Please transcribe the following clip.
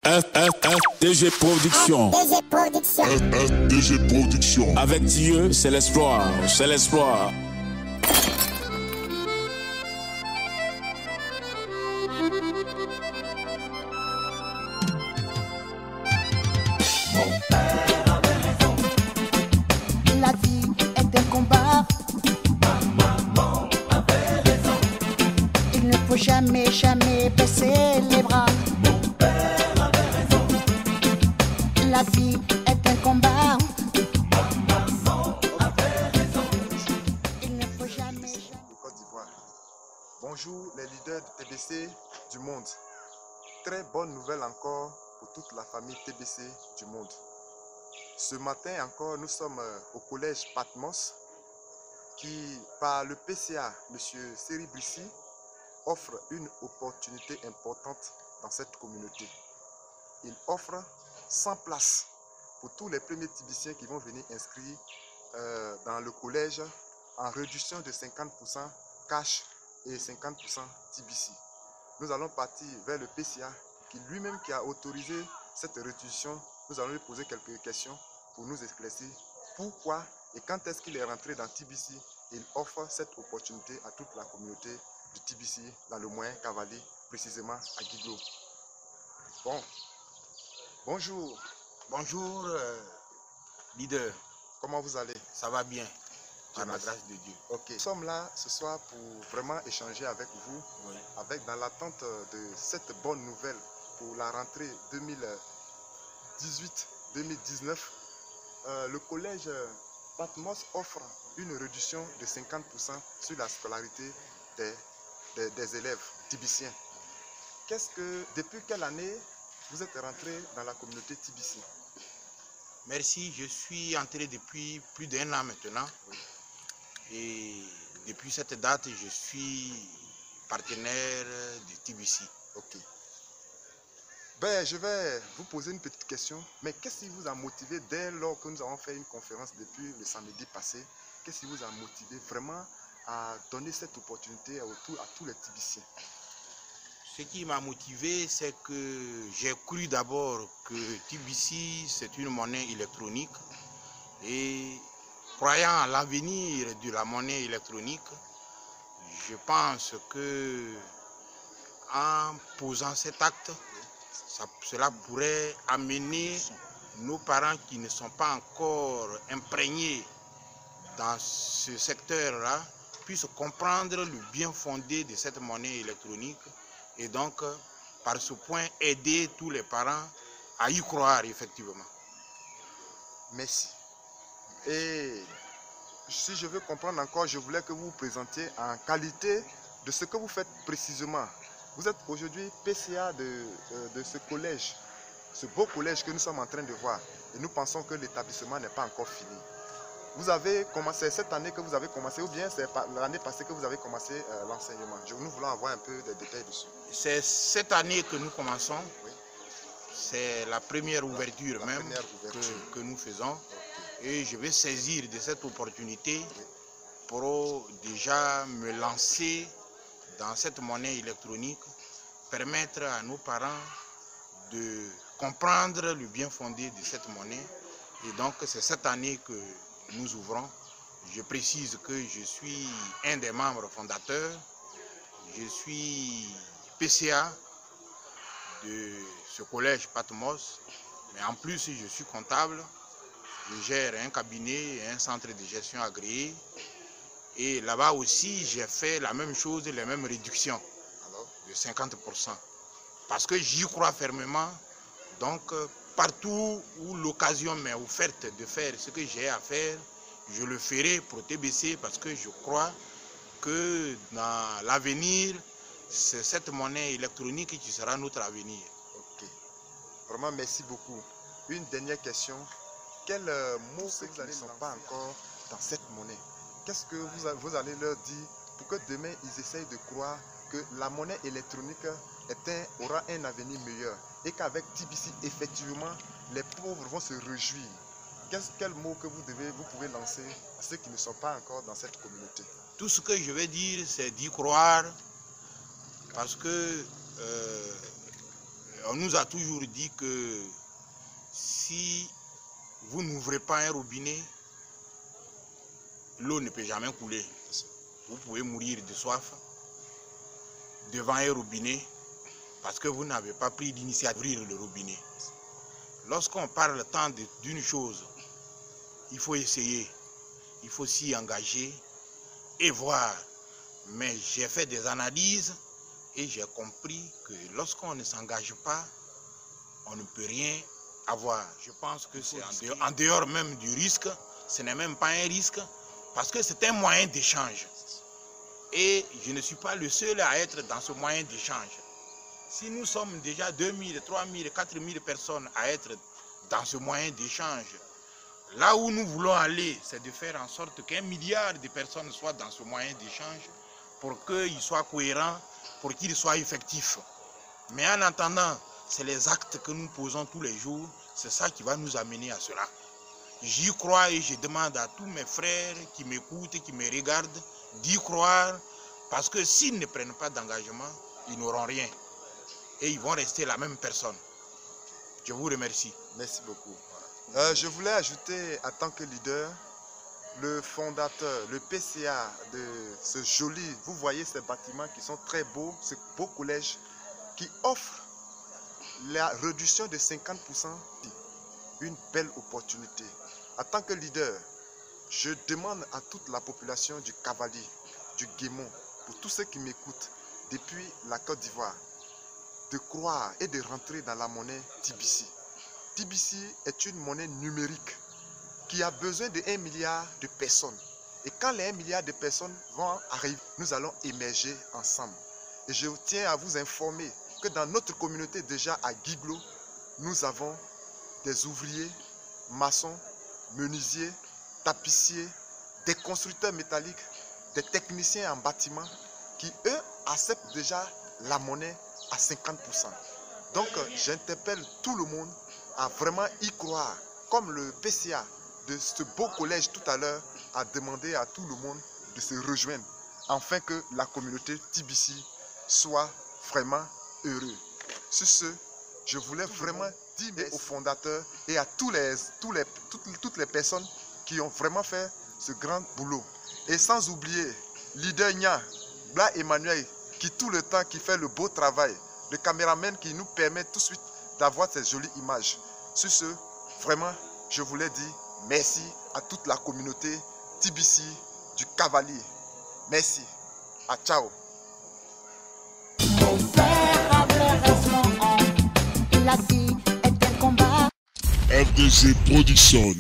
FDG Production. FDG Production. Avec Dieu, c'est l'espoir. C'est l'espoir. La vie est un combat. Maman avait raison. Il ne faut jamais, jamais baisser les bras. Mon père avait raison. La vie est un combat. Maman avait raison. Il ne faut jamais, jamais. Côte d'Ivoire. Bonjour les leaders de TBC du monde. Très bonne nouvelle encore pour toute la famille TBC du monde. Ce matin encore, nous sommes au collège Patmos qui, par le PCA, M. Seri Brissi, offre une opportunité importante dans cette communauté. Il offre 100 places pour tous les premiers Tibiciens qui vont venir inscrire dans le collège en réduction de 50% cash et 50% TBC. Nous allons partir vers le PCA qui lui-même qui a autorisé cette réduction. Nous allons lui poser quelques questions pour nous éclaircir pourquoi et quand est-ce qu'il est rentré dans TBC. Il offre cette opportunité à toute la communauté du TBC dans le moyen Cavalier, précisément à Guiglo. Bon, bonjour. Bonjour, leader. Comment vous allez? Ça va bien, par la Merci. grâce de Dieu. Ok. Nous sommes là ce soir pour vraiment échanger avec vous, Oui. dans l'attente de cette bonne nouvelle pour la rentrée 2018-2019. Le collège Patmos offre une réduction de 50% sur la scolarité des élèves tibiciens. Depuis quelle année vous êtes rentré dans la communauté TBC? Merci, je suis entré depuis plus d'1 an maintenant. Oui. Et depuis cette date, je suis partenaire de TBC. Ok. Ben, je vais vous poser une petite question. Mais qu'est-ce qui vous a motivé dès lors que nous avons fait une conférence depuis le samedi passé? Qu'est-ce qui vous a motivé vraiment à donner cette opportunité à tous les Tibiciens? Ce qui m'a motivé, c'est que j'ai cru d'abord que TBC, c'est une monnaie électronique. Et croyant à l'avenir de la monnaie électronique, je pense que en posant cet acte, cela pourrait amener nos parents qui ne sont pas encore imprégnés dans ce secteur-là, puissent comprendre le bien fondé de cette monnaie électronique et donc, par ce point, aider tous les parents à y croire effectivement. Merci. Et si je veux comprendre encore, je voulais que vous vous présentiez en qualité de ce que vous faites précisément. Vous êtes aujourd'hui PCA de ce collège, ce beau collège que nous sommes en train de voir. Et nous pensons que l'établissement n'est pas encore fini. Vous avez commencé cette année que vous avez commencé, ou bien c'est l'année passée que vous avez commencé l'enseignement? Nous voulons avoir un peu de détails dessus. C'est cette année que nous commençons. Oui. C'est la première ouverture que nous faisons. Okay. Et je vais saisir de cette opportunité pour déjà me lancer dans cette monnaie électronique, permettre à nos parents de comprendre le bien fondé de cette monnaie. Et donc c'est cette année que nous ouvrons. Je précise que je suis un des membres fondateurs. Je suis PCA de ce collège Patmos, mais en plus je suis comptable. Je gère un cabinet et un centre de gestion agréé. Et là-bas aussi, j'ai fait la même chose, les mêmes réductions de 50%. Parce que j'y crois fermement. Donc, partout où l'occasion m'est offerte de faire ce que j'ai à faire, je le ferai pour TBC parce que je crois que dans l'avenir, c'est cette monnaie électronique qui sera notre avenir. Ok. Vraiment, merci beaucoup. Une dernière question. Quels mots que vous ne sont pas encore dans cette monnaie? Qu'est-ce que vous allez leur dire pour que demain ils essayent de croire que la monnaie électronique aura un avenir meilleur et qu'avec TBC, effectivement, les pauvres vont se réjouir? Quel mot que vous pouvez lancer à ceux qui ne sont pas encore dans cette communauté? Tout ce que je vais dire, c'est d'y croire parce que On nous a toujours dit que si vous n'ouvrez pas un robinet, l'eau ne peut jamais couler. Vous pouvez mourir de soif devant un robinet parce que vous n'avez pas pris l'initiative d'ouvrir le robinet. Lorsqu'on parle tant d'une chose, il faut essayer, il faut s'y engager et voir. Mais j'ai fait des analyses et j'ai compris que lorsqu'on ne s'engage pas, on ne peut rien avoir. Je pense que c'est en dehors même du risque, ce n'est même pas un risque, parce que c'est un moyen d'échange. Et je ne suis pas le seul à être dans ce moyen d'échange. Si nous sommes déjà 2000, 3000, 4000 personnes à être dans ce moyen d'échange, là où nous voulons aller, c'est de faire en sorte qu'1 milliard de personnes soient dans ce moyen d'échange pour qu'il soit cohérent, pour qu'il soit effectif. Mais en attendant, c'est les actes que nous posons tous les jours, c'est ça qui va nous amener à cela. J'y crois et je demande à tous mes frères qui m'écoutent et qui me regardent d'y croire, parce que s'ils ne prennent pas d'engagement, ils n'auront rien. Et ils vont rester la même personne. Je vous remercie. Merci beaucoup. Je voulais ajouter, en tant que leader, le fondateur, le PCA de ce joli, vous voyez ces bâtiments qui sont très beaux, ce beau collège qui offre la réduction de 50%, une belle opportunité. En tant que leader, je demande à toute la population du Cavalier, du Guémon, pour tous ceux qui m'écoutent depuis la Côte d'Ivoire, de croire et de rentrer dans la monnaie TBC. TBC est une monnaie numérique qui a besoin de 1 milliard de personnes. Et quand les 1 milliard de personnes vont arriver, nous allons émerger ensemble. Et je tiens à vous informer que dans notre communauté déjà à Guiglo, nous avons des ouvriers, maçons, menuisiers, tapissiers, des constructeurs métalliques, des techniciens en bâtiment qui, eux, acceptent déjà la monnaie à 50%. Donc, j'interpelle tout le monde à vraiment y croire, comme le PCA de ce beau collège tout à l'heure a demandé à tout le monde de se rejoindre, afin que la communauté TBC soit vraiment heureux. Sur ce, je voulais vraiment dire aux fondateurs et à toutes les personnes qui ont vraiment fait ce grand boulot. Et sans oublier, leader Nya, Bla Emmanuel, qui tout le temps qui fait le beau travail, le caméraman qui nous permet tout de suite d'avoir ces jolies images. Sur ce, vraiment, je voulais dire merci à toute la communauté TBC du Cavalier. Merci. À ciao. Mon père avait raison, la vie est un combat. FDG Production.